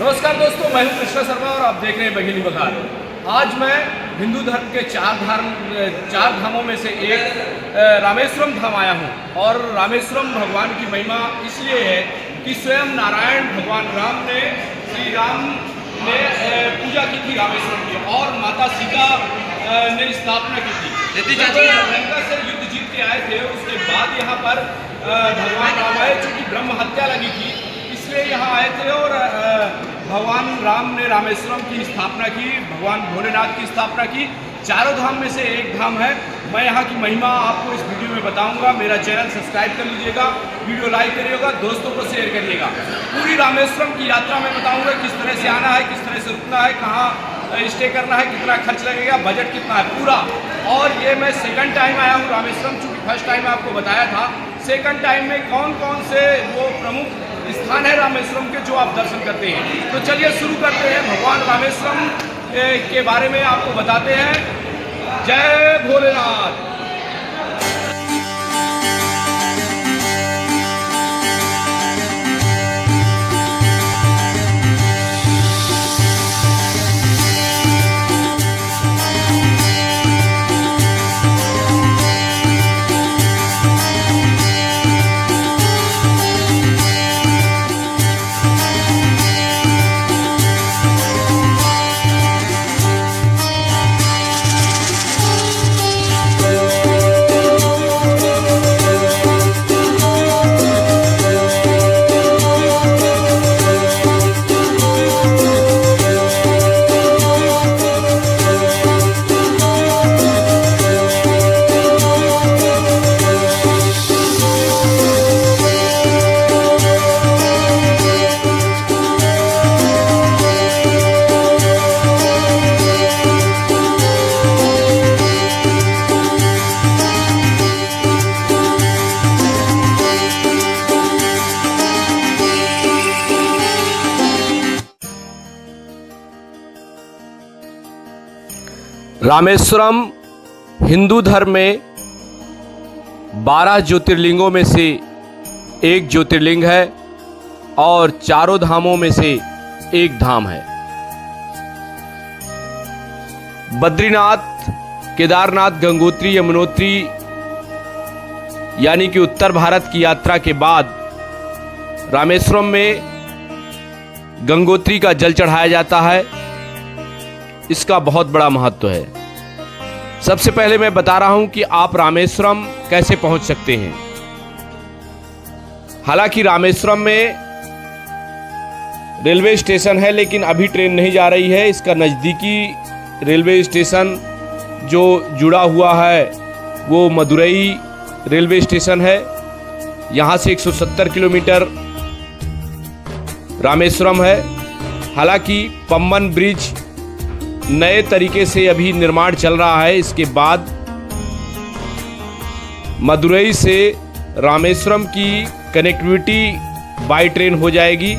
नमस्कार दोस्तों, मैं हूं कृष्णा शर्मा और आप देख रहे हैं बघेली बघार। आज मैं हिंदू धर्म के चार धामों में से एक रामेश्वरम धाम आया हूं। और रामेश्वरम भगवान की महिमा इसलिए है कि स्वयं नारायण भगवान राम ने श्री राम ने पूजा की थी रामेश्वरम की, और माता सीता ने स्थापना की थी। जब लंका से युद्ध जीत के आए थे, उसके बाद यहाँ पर भगवान राम आए, चूँकि ब्रह्म हत्या लगी थी इसलिए यहाँ आए थे। और भगवान राम ने रामेश्वरम की स्थापना की, भगवान भोलेनाथ की स्थापना की। चारों धाम में से एक धाम है। मैं यहाँ की महिमा आपको इस वीडियो में बताऊंगा। मेरा चैनल सब्सक्राइब कर लीजिएगा, वीडियो लाइक करिएगा, दोस्तों को शेयर करिएगा। पूरी रामेश्वरम की यात्रा में बताऊंगा किस तरह से आना है, किस तरह से रुकना है, कहाँ स्टे करना है, कितना खर्च लगेगा, बजट कितना है पूरा। और ये मैं सेकंड टाइम आया हूँ रामेश्वरम, चूँकि फर्स्ट टाइम आपको बताया था। सेकंड टाइम में कौन कौन से वो प्रमुख स्थान है रामेश्वरम के जो आप दर्शन करते हैं। तो चलिए शुरू करते हैं। भगवान रामेश्वरम के बारे में आपको बताते हैं। जय भोलेनाथ। रामेश्वरम हिंदू धर्म में 12 ज्योतिर्लिंगों में से एक ज्योतिर्लिंग है और चारों धामों में से एक धाम है। बद्रीनाथ, केदारनाथ, गंगोत्री, यमुनोत्री यानी कि उत्तर भारत की यात्रा के बाद रामेश्वरम में गंगोत्री का जल चढ़ाया जाता है। इसका बहुत बड़ा महत्व है। सबसे पहले मैं बता रहा हूं कि आप रामेश्वरम कैसे पहुंच सकते हैं। हालांकि रामेश्वरम में रेलवे स्टेशन है, लेकिन अभी ट्रेन नहीं जा रही है। इसका नज़दीकी रेलवे स्टेशन जो जुड़ा हुआ है वो मदुरई रेलवे स्टेशन है। यहाँ से 170 किलोमीटर रामेश्वरम है। हालांकि पम्बन ब्रिज नए तरीके से अभी निर्माण चल रहा है। इसके बाद मदुरई से रामेश्वरम की कनेक्टिविटी बाई ट्रेन हो जाएगी,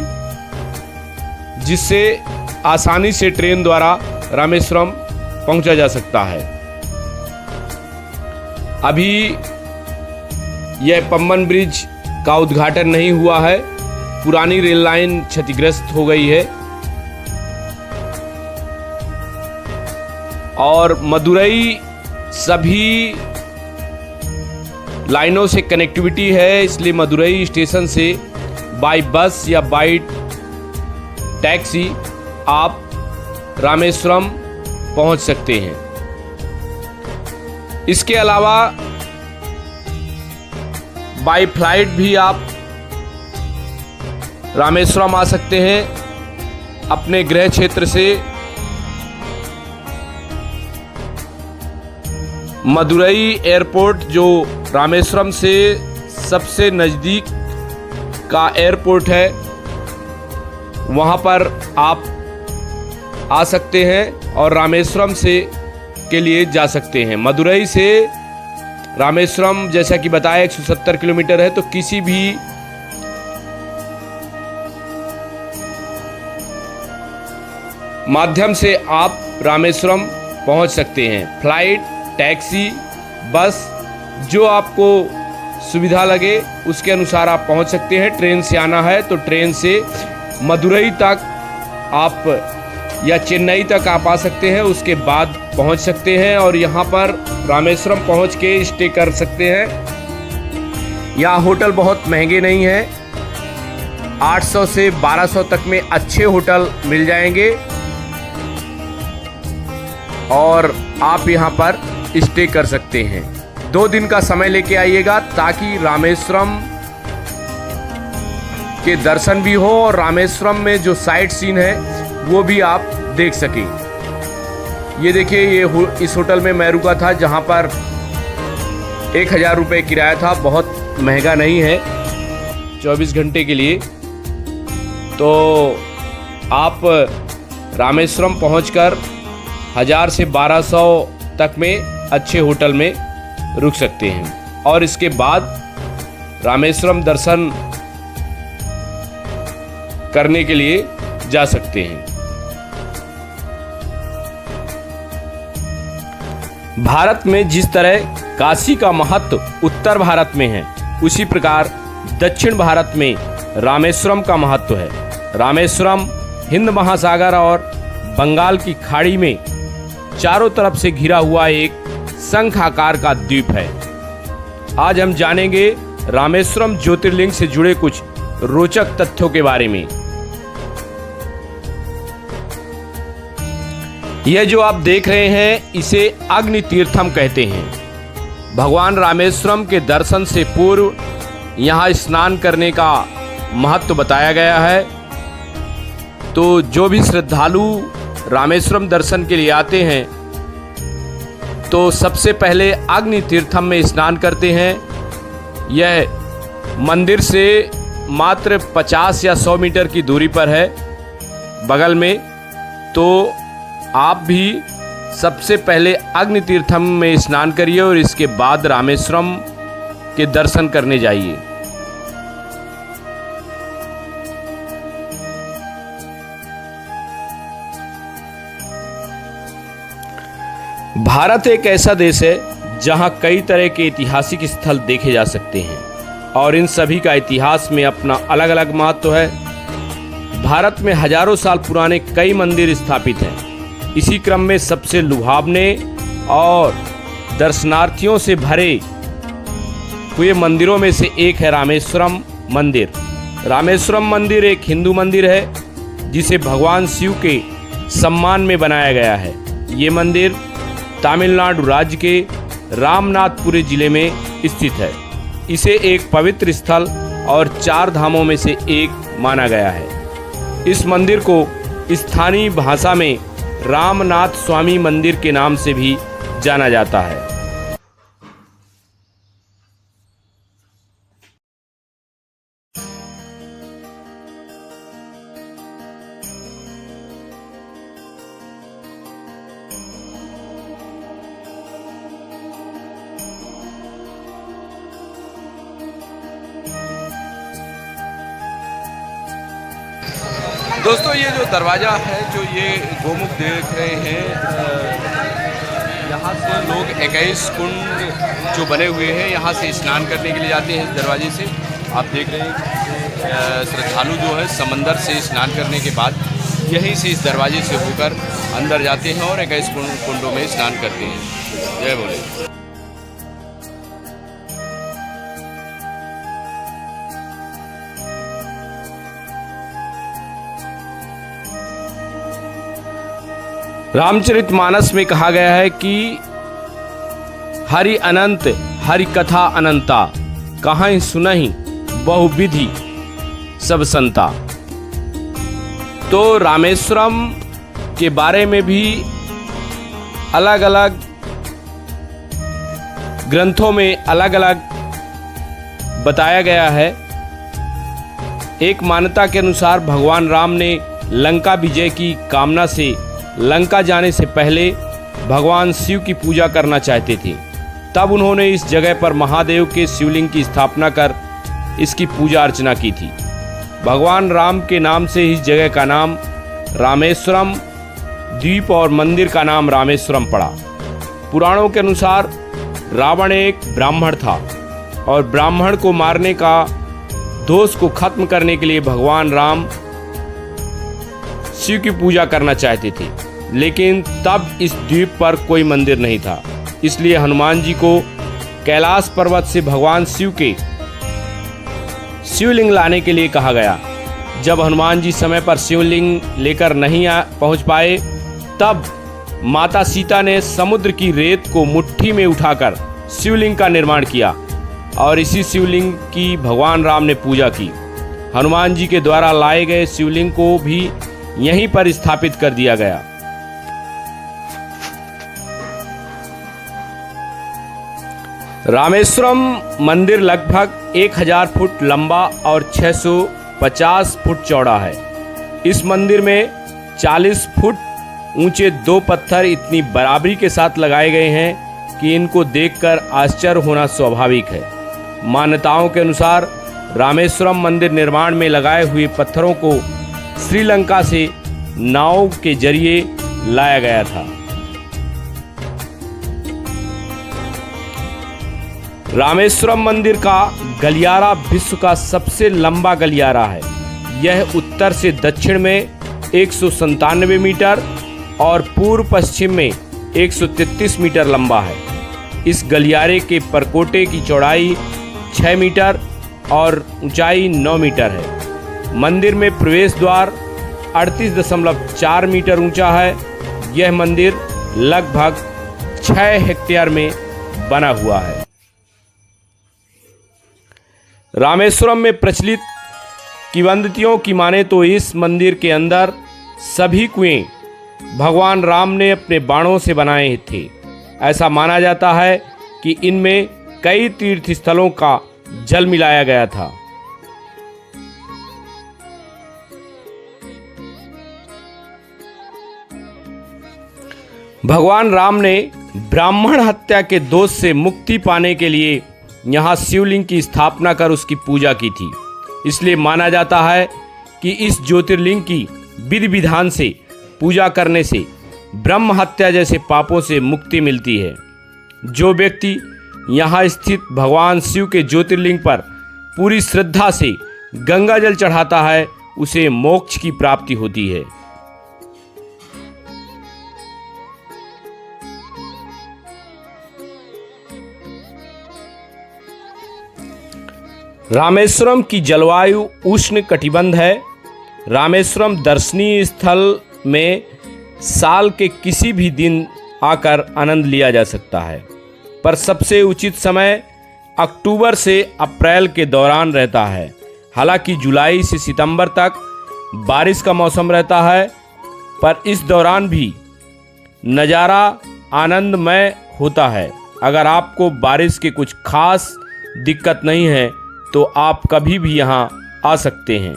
जिससे आसानी से ट्रेन द्वारा रामेश्वरम पहुंचा जा सकता है। अभी यह पम्बन ब्रिज का उद्घाटन नहीं हुआ है। पुरानी रेल लाइन क्षतिग्रस्त हो गई है और मदुरई सभी लाइनों से कनेक्टिविटी है। इसलिए मदुरई स्टेशन से बाई बस या बाई टैक्सी आप रामेश्वरम पहुंच सकते हैं। इसके अलावा बाई फ्लाइट भी आप रामेश्वरम आ सकते हैं अपने गृह क्षेत्र से। मदुरई एयरपोर्ट जो रामेश्वरम से सबसे नज़दीक का एयरपोर्ट है, वहाँ पर आप आ सकते हैं और रामेश्वरम से के लिए जा सकते हैं। मदुरई से रामेश्वरम जैसा कि बताया 170 किलोमीटर है, तो किसी भी माध्यम से आप रामेश्वरम पहुंच सकते हैं। फ्लाइट, टैक्सी, बस, जो आपको सुविधा लगे उसके अनुसार आप पहुंच सकते हैं। ट्रेन से आना है तो ट्रेन से मदुरई तक आप या चेन्नई तक आप आ सकते हैं, उसके बाद पहुंच सकते हैं और यहाँ पर रामेश्वरम पहुंच के स्टे कर सकते हैं। यहाँ होटल बहुत महंगे नहीं हैं, 800 से 1200 तक में अच्छे होटल मिल जाएंगे और आप यहाँ पर स्टे कर सकते हैं। 2 दिन का समय लेके आइएगा ताकि रामेश्वरम के दर्शन भी हो और रामेश्वरम में जो साइट सीन है वो भी आप देख सकें। ये देखिए, ये इस होटल में मैं रुका था जहाँ पर 1000 रुपये किराया था, बहुत महंगा नहीं है 24 घंटे के लिए। तो आप रामेश्वरम पहुंचकर 1000 से 1200 तक में अच्छे होटल में रुक सकते हैं और इसके बाद रामेश्वरम दर्शन करने के लिए जा सकते हैं। भारत में जिस तरह काशी का महत्व उत्तर भारत में है, उसी प्रकार दक्षिण भारत में रामेश्वरम का महत्व है। रामेश्वरम हिंद महासागर और बंगाल की खाड़ी में चारों तरफ से घिरा हुआ एक शंख आकार का द्वीप है। आज हम जानेंगे रामेश्वरम ज्योतिर्लिंग से जुड़े कुछ रोचक तथ्यों के बारे में। यह जो आप देख रहे हैं इसे अग्नि तीर्थम कहते हैं। भगवान रामेश्वरम के दर्शन से पूर्व यहाँ स्नान करने का महत्व बताया गया है। तो जो भी श्रद्धालु रामेश्वरम दर्शन के लिए आते हैं तो सबसे पहले अग्नि तीर्थम में स्नान करते हैं। यह मंदिर से मात्र 50 या 100 मीटर की दूरी पर है, बगल में। तो आप भी सबसे पहले अग्नि तीर्थम में स्नान करिए और इसके बाद रामेश्वरम के दर्शन करने जाइए। भारत एक ऐसा देश है जहां कई तरह के ऐतिहासिक स्थल देखे जा सकते हैं और इन सभी का इतिहास में अपना अलग अलग महत्व है। भारत में हजारों साल पुराने कई मंदिर स्थापित हैं। इसी क्रम में सबसे लुभावने और दर्शनार्थियों से भरे हुए मंदिरों में से एक है रामेश्वरम मंदिर। रामेश्वरम मंदिर एक हिंदू मंदिर है जिसे भगवान शिव के सम्मान में बनाया गया है। ये मंदिर तमिलनाडु राज्य के रामनाथपुरम जिले में स्थित है। इसे एक पवित्र स्थल और 4 धामों में से एक माना गया है। इस मंदिर को स्थानीय भाषा में रामनाथ स्वामी मंदिर के नाम से भी जाना जाता है। दोस्तों, ये जो दरवाज़ा है, जो ये गोमुख देख रहे हैं, यहाँ से लोग 21 कुंड जो बने हुए हैं यहाँ से स्नान करने के लिए जाते हैं। इस दरवाजे से आप देख रहे हैं श्रद्धालु जो है समंदर से स्नान करने के बाद यहीं से इस दरवाजे से होकर अंदर जाते हैं और 21 कुंडों में स्नान करते हैं। जय बोले। रामचरितमानस में कहा गया है कि हरि अनंत हरि कथा अनंता, कहाँ सुनहि बहुविधि सब संता। तो रामेश्वरम के बारे में भी अलग अलग ग्रंथों में अलग अलग बताया गया है। एक मान्यता के अनुसार भगवान राम ने लंका विजय की कामना से लंका जाने से पहले भगवान शिव की पूजा करना चाहते थे। तब उन्होंने इस जगह पर महादेव के शिवलिंग की स्थापना कर इसकी पूजा अर्चना की थी। भगवान राम के नाम से इस जगह का नाम रामेश्वरम द्वीप और मंदिर का नाम रामेश्वरम पड़ा। पुराणों के अनुसार रावण एक ब्राह्मण था और ब्राह्मण को मारने का दोष को खत्म करने के लिए भगवान राम शिव की पूजा करना चाहते थे, लेकिन तब इस द्वीप पर कोई मंदिर नहीं था। इसलिए हनुमान जी को कैलाश पर्वत से भगवान शिव के शिवलिंग लाने के लिए कहा गया। जब हनुमान जी समय पर शिवलिंग लेकर नहीं पहुंच पाए, तब माता सीता ने समुद्र की रेत को मुट्ठी में उठाकर शिवलिंग का निर्माण किया और इसी शिवलिंग की भगवान राम ने पूजा की। हनुमान जी के द्वारा लाए गए शिवलिंग को भी यहीं पर स्थापित कर दिया गया। रामेश्वरम मंदिर लगभग 1000 फुट लंबा और 650 फुट चौड़ा है। इस मंदिर में 40 फुट ऊंचे 2 पत्थर इतनी बराबरी के साथ लगाए गए हैं कि इनको देखकर आश्चर्य होना स्वाभाविक है। मान्यताओं के अनुसार रामेश्वरम मंदिर निर्माण में लगाए हुए पत्थरों को श्रीलंका से नाव के जरिए लाया गया था। रामेश्वरम मंदिर का गलियारा विश्व का सबसे लंबा गलियारा है। यह उत्तर से दक्षिण में 197 मीटर और पूर्व पश्चिम में 133 मीटर लंबा है। इस गलियारे के परकोटे की चौड़ाई 6 मीटर और ऊंचाई 9 मीटर है। मंदिर में प्रवेश द्वार 38.4 मीटर ऊंचा है। यह मंदिर लगभग 6 हेक्टेयर में बना हुआ है। रामेश्वरम में प्रचलित किंवदंतियों की माने तो इस मंदिर के अंदर सभी कुएं भगवान राम ने अपने बाणों से बनाए थे। ऐसा माना जाता है कि इनमें कई तीर्थ स्थलों का जल मिलाया गया था। भगवान राम ने ब्राह्मण हत्या के दोष से मुक्ति पाने के लिए यहाँ शिवलिंग की स्थापना कर उसकी पूजा की थी। इसलिए माना जाता है कि इस ज्योतिर्लिंग की विधि विधान से पूजा करने से ब्रह्म हत्या जैसे पापों से मुक्ति मिलती है। जो व्यक्ति यहाँ स्थित भगवान शिव के ज्योतिर्लिंग पर पूरी श्रद्धा से गंगा जल चढ़ाता है, उसे मोक्ष की प्राप्ति होती है। रामेश्वरम की जलवायु उष्ण कटिबंध है। रामेश्वरम दर्शनीय स्थल में साल के किसी भी दिन आकर आनंद लिया जा सकता है, पर सबसे उचित समय अक्टूबर से अप्रैल के दौरान रहता है। हालांकि जुलाई से सितंबर तक बारिश का मौसम रहता है, पर इस दौरान भी नज़ारा आनंदमय होता है। अगर आपको बारिश के कुछ खास दिक्कत नहीं है तो आप कभी भी यहाँ आ सकते हैं।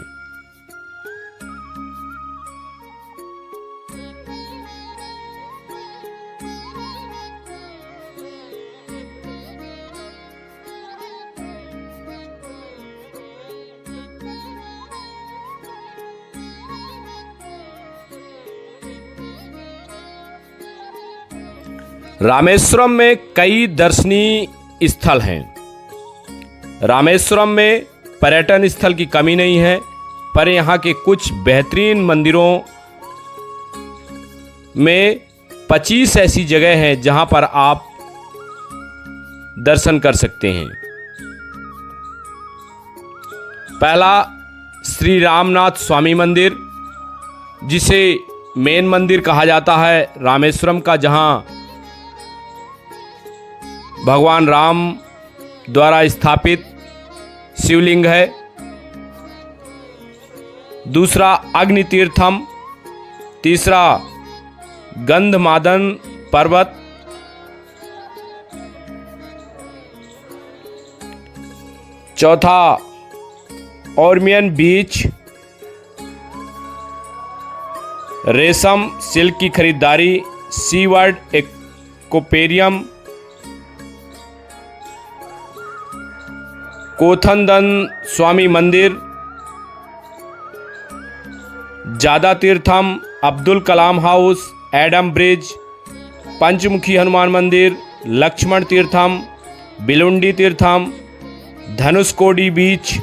रामेश्वरम में कई दर्शनीय स्थल हैं। रामेश्वरम में पर्यटन स्थल की कमी नहीं है, पर यहाँ के कुछ बेहतरीन मंदिरों में 25 ऐसी जगह हैं जहाँ पर आप दर्शन कर सकते हैं। पहला श्री रामनाथ स्वामी मंदिर, जिसे मेन मंदिर कहा जाता है रामेश्वरम का, जहाँ भगवान राम द्वारा स्थापित शिवलिंग है। दूसरा अग्नि तीर्थम, तीसरा गंधमादन पर्वत, चौथा ऑर्मियन बीच, रेशम सिल्क की खरीदारी, सीवर्ड एक्वेरियम, कोथंदन स्वामी मंदिर, जादा Theertham, Abdul Kalam house, Adam bridge, पंचमुखी हनुमान मंदिर, लक्ष्मण तीर्थम, बिलुंडी तीर्थम, धनुषकोडी बीच,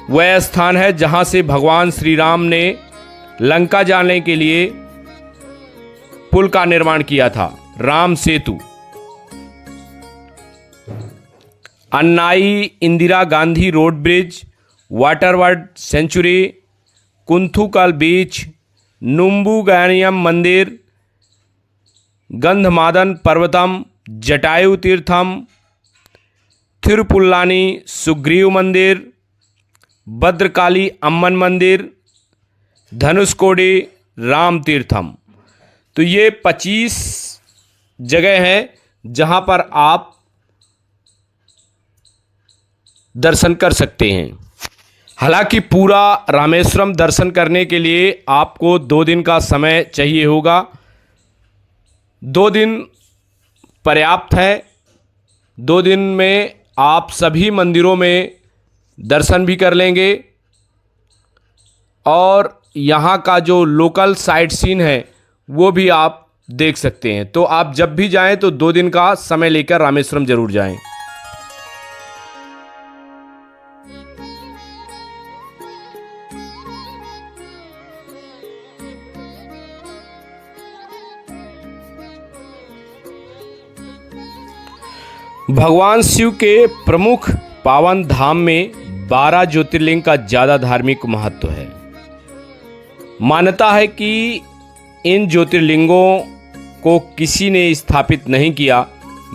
वह स्थान है जहां से भगवान श्री राम ने लंका जाने के लिए पुल का निर्माण किया था, Ram Setu. Annai Indira Gandhi road bridge, waterbird sanctuary, Kunthukal beach, नुम्बुगनियम मंदिर, गंधमादन पर्वतम, जटायु तीर्थम, थिरुपुल्लानी सुग्रीव मंदिर, भद्रकाली अम्मन मंदिर, धनुषकोडी राम तीर्थम। तो ये 25 जगह हैं जहां पर आप दर्शन कर सकते हैं। हालांकि पूरा रामेश्वरम दर्शन करने के लिए आपको 2 दिन का समय चाहिए होगा। 2 दिन पर्याप्त है। 2 दिन में आप सभी मंदिरों में दर्शन भी कर लेंगे और यहाँ का जो लोकल साइट सीन है वो भी आप देख सकते हैं। तो आप जब भी जाएं तो 2 दिन का समय लेकर रामेश्वरम जरूर जाएं। भगवान शिव के प्रमुख पावन धाम में 12 ज्योतिर्लिंग का ज़्यादा धार्मिक महत्व है। मान्यता है कि इन ज्योतिर्लिंगों को किसी ने स्थापित नहीं किया,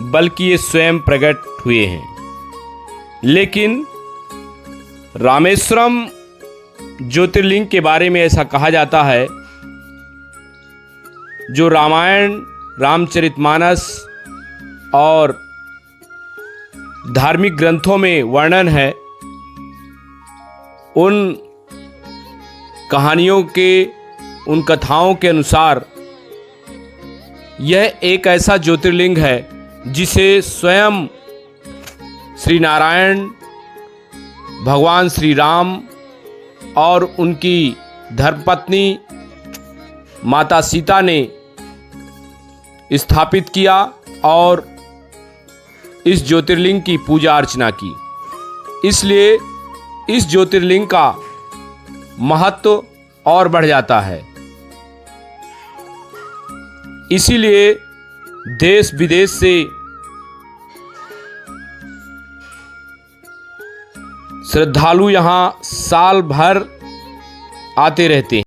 बल्कि ये स्वयं प्रकट हुए हैं। लेकिन रामेश्वरम ज्योतिर्लिंग के बारे में ऐसा कहा जाता है, जो रामायण, रामचरितमानस और धार्मिक ग्रंथों में वर्णन है, उन कहानियों के, उन कथाओं के अनुसार यह एक ऐसा ज्योतिर्लिंग है जिसे स्वयं श्री नारायण, भगवान श्री राम और उनकी धर्मपत्नी माता सीता ने स्थापित किया और इस ज्योतिर्लिंग की पूजा अर्चना की। इसलिए इस ज्योतिर्लिंग का महत्व और बढ़ जाता है। इसीलिए देश विदेश से श्रद्धालु यहाँ साल भर आते रहते हैं।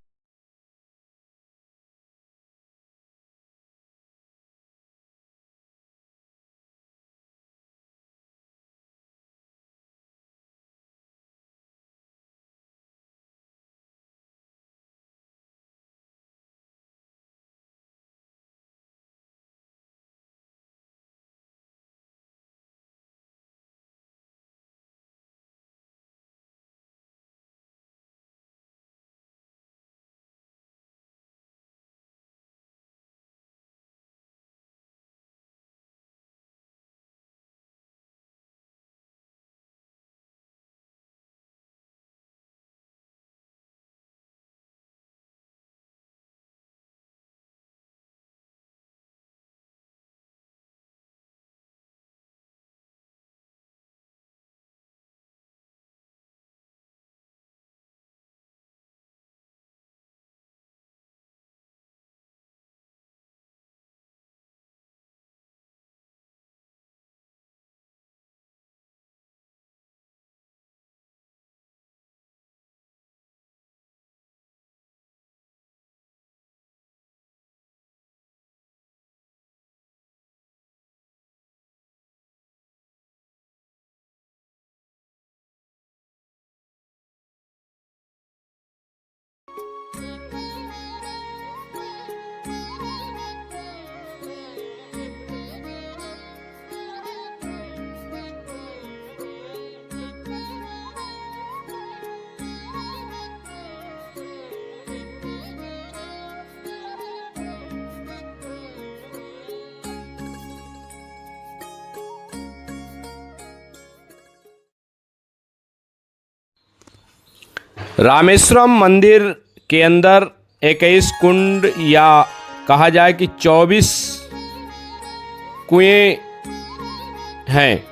रामेश्वरम मंदिर के अंदर 21 कुंड या कहा जाए कि 24 कुएं हैं।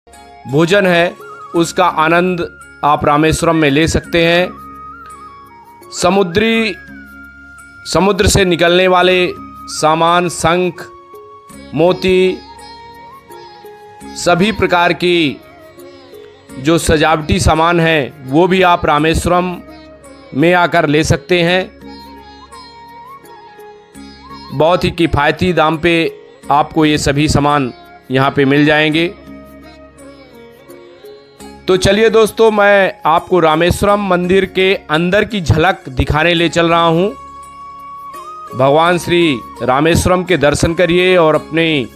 भोजन है उसका आनंद आप रामेश्वरम में ले सकते हैं। समुद्र से निकलने वाले सामान, शंख, मोती, सभी प्रकार की जो सजावटी सामान है वो भी आप रामेश्वरम में आकर ले सकते हैं। बहुत ही किफ़ायती दाम पे आपको ये सभी सामान यहाँ पे मिल जाएंगे। तो चलिए दोस्तों, मैं आपको रामेश्वरम मंदिर के अंदर की झलक दिखाने ले चल रहा हूँ। भगवान श्री रामेश्वरम के दर्शन करिए और अपनी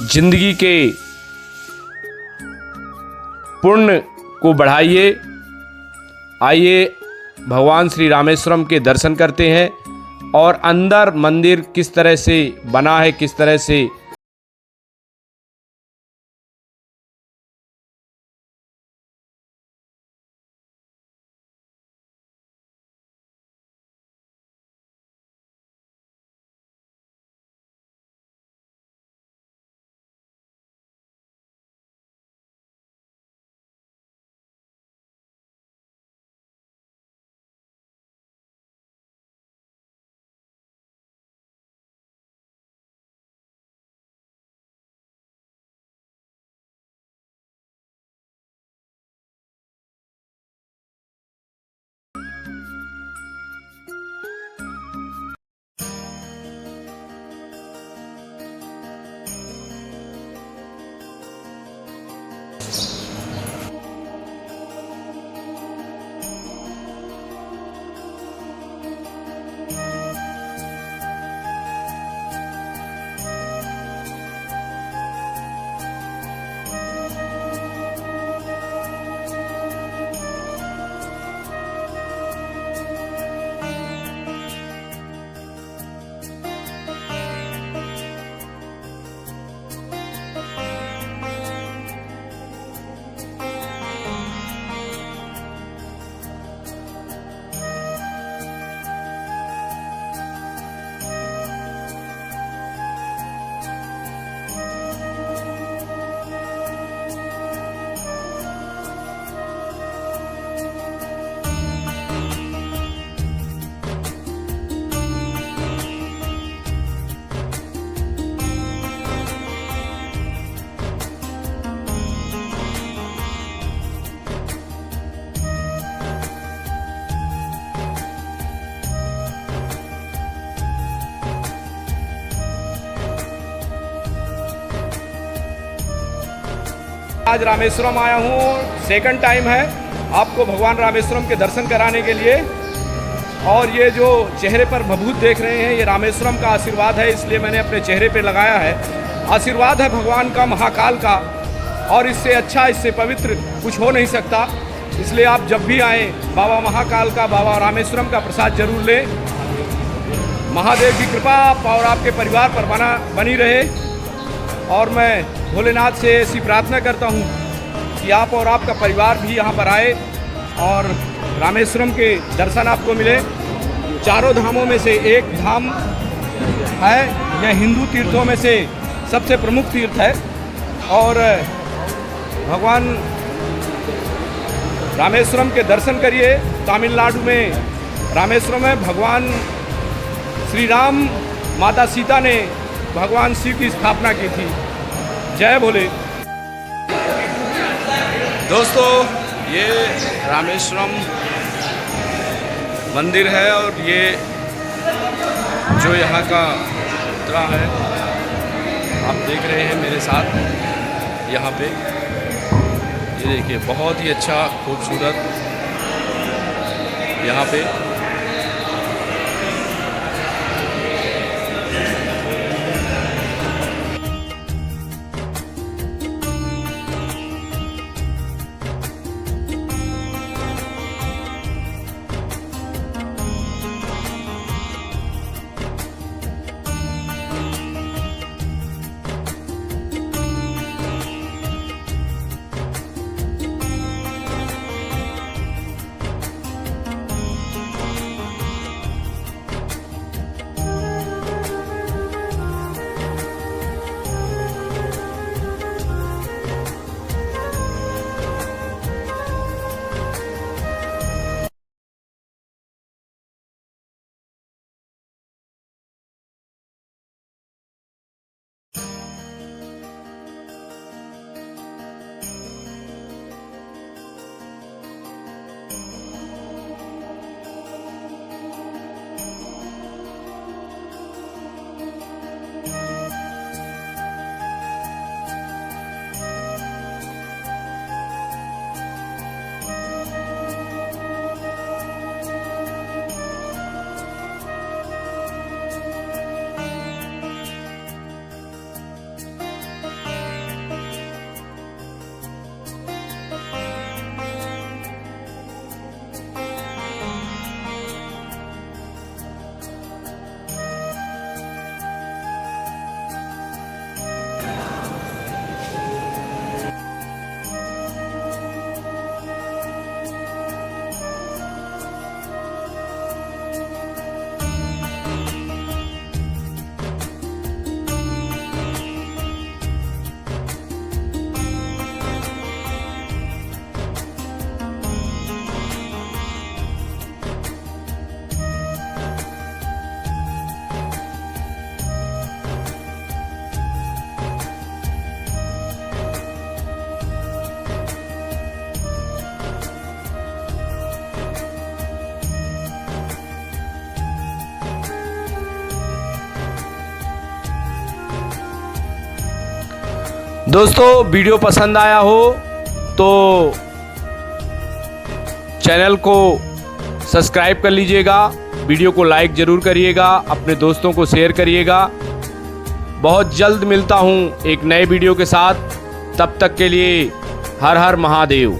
जिंदगी के पुण्य को बढ़ाइए। आइए भगवान श्री रामेश्वरम के दर्शन करते हैं और अंदर मंदिर किस तरह से बना है, किस तरह से आज रामेश्वरम आया हूँ, सेकंड टाइम है आपको भगवान रामेश्वरम के दर्शन कराने के लिए। और ये जो चेहरे पर भभूत देख रहे हैं, ये रामेश्वरम का आशीर्वाद है, इसलिए मैंने अपने चेहरे पे लगाया है। आशीर्वाद है भगवान का, महाकाल का, और इससे अच्छा, इससे पवित्र कुछ हो नहीं सकता। इसलिए आप जब भी आएँ, बाबा महाकाल का, बाबा रामेश्वरम का प्रसाद जरूर लें। महादेव की कृपा आप और आपके परिवार पर बनी रहे। और मैं भोलेनाथ से ऐसी प्रार्थना करता हूँ कि आप और आपका परिवार भी यहाँ पर आए और रामेश्वरम के दर्शन आपको मिले। चारों धामों में से एक धाम है, यह हिंदू तीर्थों में से सबसे प्रमुख तीर्थ है। और भगवान रामेश्वरम के दर्शन करिए। तमिलनाडु में रामेश्वरम में भगवान श्री राम, माता सीता ने भगवान शिव की स्थापना की थी। जय भोले। दोस्तों, ये रामेश्वरम मंदिर है और ये जो यहाँ का पुतला है आप देख रहे हैं मेरे साथ यहाँ पे, ये देखिए बहुत ही अच्छा खूबसूरत यहाँ पे। दोस्तों वीडियो पसंद आया हो तो चैनल को सब्सक्राइब कर लीजिएगा, वीडियो को लाइक ज़रूर करिएगा, अपने दोस्तों को शेयर करिएगा। बहुत जल्द मिलता हूँ एक नए वीडियो के साथ, तब तक के लिए हर हर महादेव।